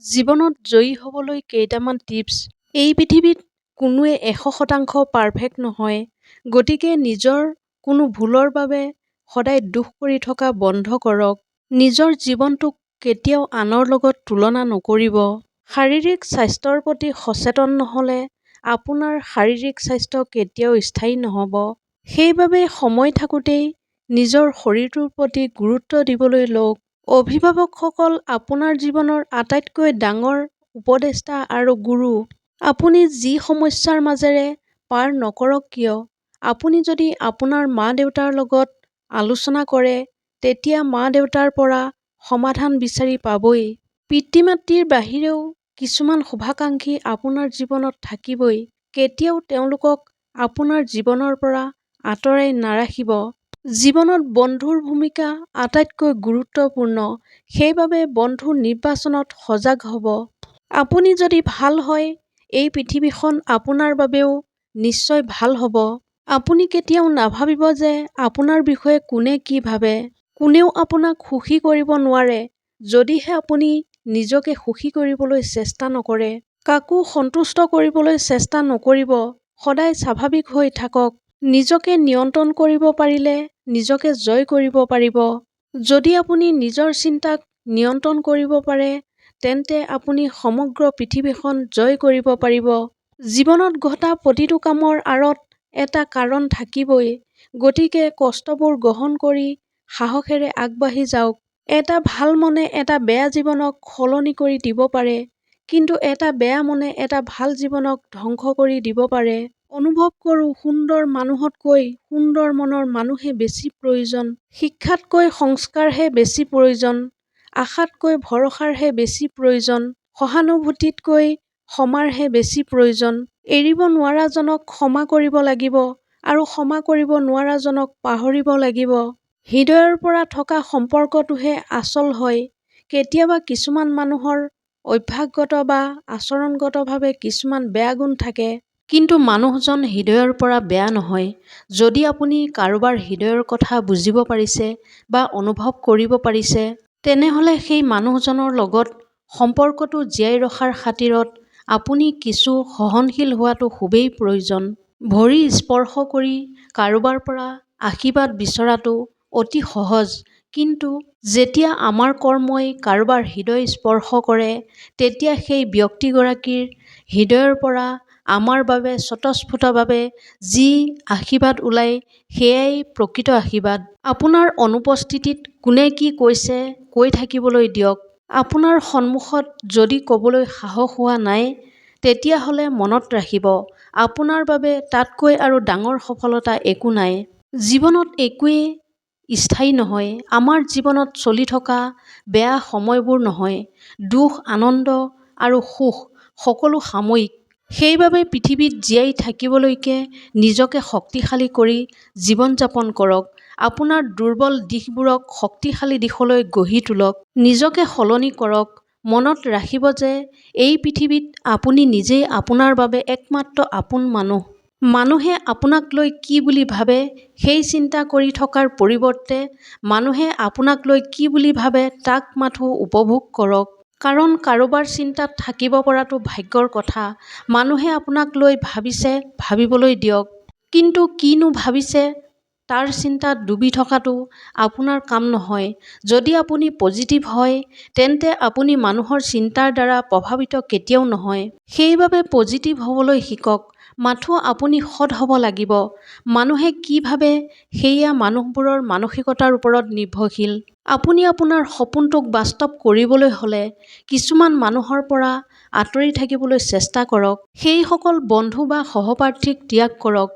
জীৱনত জয়ী হ'বলৈ কেইটামান টিপছ। এই পৃথিৱীত কোনোৱে ১০০% পাৰফেক্ট নহয়। গতিকে নিজৰ কোনো ভুলৰ বাবে সদায় দুখ কৰি থকা বন্ধ কৰক। নিজৰ জীৱনটোক কেতিয়াও আনৰ লগত তুলনা নকৰিব। শাৰীৰিক স্বাস্থ্যৰ প্ৰতি সচেতন নহ'লে আপোনাৰ শাৰীৰিক স্বাস্থ্য কেতিয়াও স্থায়ী নহ'ব। সেইবাবে সময় থাকোঁতেই নিজৰ শৰীৰটোৰ প্ৰতি গুৰুত্ব দিবলৈ লওক। অভিভাৱকসকল আপোনাৰ জীৱনৰ আটাইতকৈ ডাঙৰ উপদেষ্টা আৰু গুৰু। আপুনি যি সমস্যাৰ মাজেৰে পাৰ নকৰক কিয়, আপুনি যদি আপোনাৰ মা-দেউতাৰ লগত আলোচনা কৰে, তেতিয়া মা-দেউতাৰ পৰা সমাধান বিচাৰি পাবই। পিতৃ-মাতৃৰ বাহিৰেও কিছুমান শুভাকাংক্ষী আপোনাৰ জীৱনত থাকিবই। কেতিয়াও তেওঁলোকক আপোনাৰ জীৱনৰ পৰা আঁতৰাই নাৰাখিব। জীৱনত বন্ধুৰ ভূমিকা আটাইতকৈ গুৰুত্বপূৰ্ণ। সেইবাবে বন্ধু নিৰ্বাচনত সজাগ হ'ব। আপুনি যদি ভাল হয়, এই পৃথিৱীখন আপোনাৰ বাবেও নিশ্চয় ভাল হ'ব। আপুনি কেতিয়াও নাভাবিব যে আপোনাৰ বিষয়ে কোনে কি ভাবে। কোনেও আপোনাক সুখী কৰিব নোৱাৰে যদিহে আপুনি নিজকে সুখী কৰিবলৈ চেষ্টা নকৰে। কাকো সন্তুষ্ট কৰিবলৈ চেষ্টা নকৰিব। সদায় স্বাভাৱিক হৈ থাকক। নিজকে নিয়ন্ত্ৰণ কৰিব পাৰিলে নিজকে জয় কৰিব পাৰিব। যদি আপুনি নিজৰ চিন্তাক নিয়ন্ত্ৰণ কৰিব পাৰে, তেন্তে আপুনি সমগ্ৰ পৃথিৱীখন জয় কৰিব পাৰিব। জীৱনত ঘটা প্ৰতিটো কামৰ আঁৰত এটা কাৰণ থাকিবই। গতিকে কষ্টবোৰ গ্ৰহণ কৰি সাহসেৰে আগবাঢ়ি যাওক। এটা ভাল মনে এটা বেয়া জীৱনক সলনি কৰি দিব পাৰে, কিন্তু এটা বেয়া মনে এটা ভাল জীৱনক ধ্বংস কৰি দিব পাৰে। অনুভৱ কৰোঁ, সুন্দৰ মানুহতকৈ সুন্দৰ মনৰ মানুহে বেছি প্ৰয়োজন। শিক্ষাতকৈ সংস্কাৰহে বেছি প্ৰয়োজন। আশাতকৈ ভৰসাৰহে বেছি প্ৰয়োজন। সহানুভূতিতকৈ ক্ষমাৰহে বেছি প্ৰয়োজন। এৰিব নোৱাৰাজনক ক্ষমা কৰিব লাগিব আৰু ক্ষমা কৰিব নোৱাৰাজনক পাহৰিব লাগিব। হৃদয়ৰ পৰা থকা সম্পৰ্কটোহে আচল হয়। কেতিয়াবা কিছুমান মানুহৰ অভ্যাসগত বা আচৰণগতভাৱে কিছুমান বেয়া গুণ থাকে। কিন্তু মানুহজন হৃদয়ৰ পৰা বেয়া নহয়। যদি আপুনি কাৰোবাৰ হৃদয়ৰ কথা বুজিব পাৰিছে বা অনুভৱ কৰিব পাৰিছে, তেনেহ'লে সেই মানুহজনৰ লগত সম্পৰ্কটো জীয়াই ৰখাৰ খাতিৰত আপুনি কিছু সহনশীল হোৱাটো খুবেই প্ৰয়োজন। ভৰি স্পৰ্শ কৰি কাৰোবাৰ পৰা আশীৰ্বাদ বিচৰাটো অতি সহজ, কিন্তু যেতিয়া আমাৰ কৰ্মই কাৰোবাৰ হৃদয় স্পৰ্শ কৰে, তেতিয়া সেই ব্যক্তিগৰাকীৰ হৃদয়ৰ পৰা আমাৰ বাবে স্বতঃস্ফূৰ্তভাৱে যি আশীৰ্বাদ ওলায়, সেয়াই প্ৰকৃত আশীৰ্বাদ। আপোনাৰ অনুপস্থিতিত কোনে কি কৈছে কৈ থাকিবলৈ দিয়ক। আপোনাৰ সন্মুখত যদি ক'বলৈ সাহস হোৱা নাই, তেতিয়াহ'লে মনত ৰাখিব, আপোনাৰ বাবে তাতকৈ আৰু ডাঙৰ সফলতা একো নাই। জীৱনত একোৱেই স্থায়ী নহয়। আমাৰ জীৱনত চলি থকা বেয়া সময়বোৰ নহয়। দুখ, আনন্দ আৰু সুখ সকলো সাময়িক। সেইবাবে পৃথিৱীত জীয়াই থাকিবলৈকে নিজকে শক্তিশালী কৰি জীৱন যাপন কৰক। আপোনাৰ দুৰ্বল দিশবোৰক শক্তিশালী দিশলৈ গঢ়ি তোলক। নিজকে সলনি কৰক। মনত ৰাখিব যে এই পৃথিৱীত আপুনি নিজেই আপোনাৰ বাবে একমাত্ৰ আপোন মানুহ। মানুহে আপোনাক লৈ কি বুলি ভাবে সেই চিন্তা কৰি থকাৰ পৰিৱৰ্তে মানুহে আপোনাক লৈ কি বুলি ভাবে তাক মাথো উপভোগ কৰক। কাৰণ কাৰোবাৰ চিন্তাত থাকিব পৰাটো ভাগ্যৰ কথা। মানুহে আপোনাক লৈ ভাবিছে, ভাবিবলৈ দিয়ক। কিন্তু কিনো ভাবিছে তাৰ চিন্তাত ডুবি থকাটো আপোনাৰ কাম নহয়। যদি আপুনি পজিটিভ হয়, তেন্তে আপুনি মানুহৰ চিন্তাৰ দ্বাৰা প্ৰভাৱিত কেতিয়াও নহয়। সেইবাবে পজিটিভ হ'বলৈ শিকক। মাথো আপুনি সৎ হ'ব লাগিব। মানুহে কি ভাবে সেয়া মানুহবোৰৰ মানসিকতাৰ ওপৰত নিৰ্ভৰশীল। আপুনি আপোনাৰ সপোনটোক বাস্তৱ কৰিবলৈ হ'লে কিছুমান মানুহৰ পৰা আঁতৰি থাকিবলৈ চেষ্টা কৰক। সেইসকল বন্ধু বা সহপাঠীক ত্যাগ কৰক,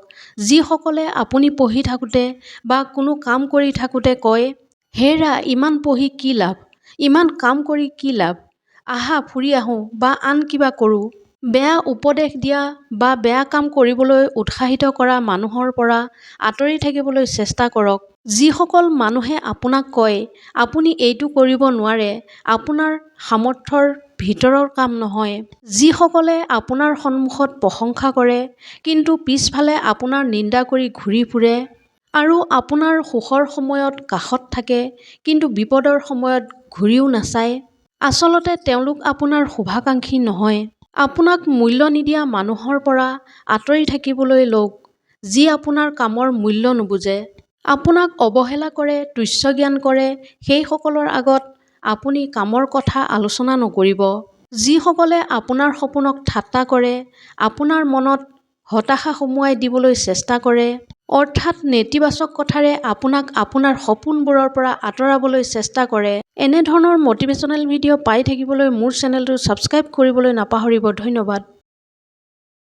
যিসকলে আপুনি পঢ়ি থাকোঁতে বা কোনো কাম কৰি থাকোঁতে কয়, হেৰা ইমান পঢ়ি কি লাভ, ইমান কাম কৰি কি লাভ, আহা ফুৰি আহোঁ বা আন কিবা কৰোঁ। বেয়া উপদেশ দিয়া বা বেয়া কাম কৰিবলৈ উৎসাহিত কৰা মানুহৰ পৰা আঁতৰি থাকিবলৈ চেষ্টা কৰক। যিসকল মানুহে আপোনাক কয়, আপুনি এইটো কৰিব নোৱাৰে, আপোনাৰ সামৰ্থ্যৰ ভিতৰৰ কাম নহয়। যিসকলে আপোনাৰ সন্মুখত প্ৰশংসা কৰে, কিন্তু পিছফালে আপোনাৰ নিন্দা কৰি ঘূৰি ফুৰে আৰু আপোনাৰ সুখৰ সময়ত কাষত থাকে, কিন্তু বিপদৰ সময়ত ঘূৰিও নাচায়। আচলতে তেওঁলোক আপোনাৰ শুভাকাংক্ষী নহয়। আপোনাক মূল্য নিদিয়া মানুহৰ পৰা আঁতৰি থাকিবলৈ লওক, যি আপোনাৰ কামৰ মূল্য নুবুজে। আপোনাক অৱহেলা কৰে, তুচ্ছ জ্ঞান কৰে, সেইসকলৰ আগত আপুনি কামৰ কথা আলোচনা নকৰিব। যিসকলে আপোনাৰ সপোনক ঠাট্টা কৰে, আপোনাৰ মনত হতাশা সুমুৱাই দিবলৈ চেষ্টা কৰে, অৰ্থাৎ নেতিবাচক কথাৰে আপোনাক আপোনাৰ সপোনবোৰৰ পৰা আঁতৰাবলৈ চেষ্টা কৰে, এনেধৰণৰ মটিভেশ্যনেল ভিডিঅ' পাই থাকিবলৈ মোৰ চেনেলটো ছাবস্ক্ৰাইব কৰিবলৈ নাপাহৰিব। ধন্যবাদ।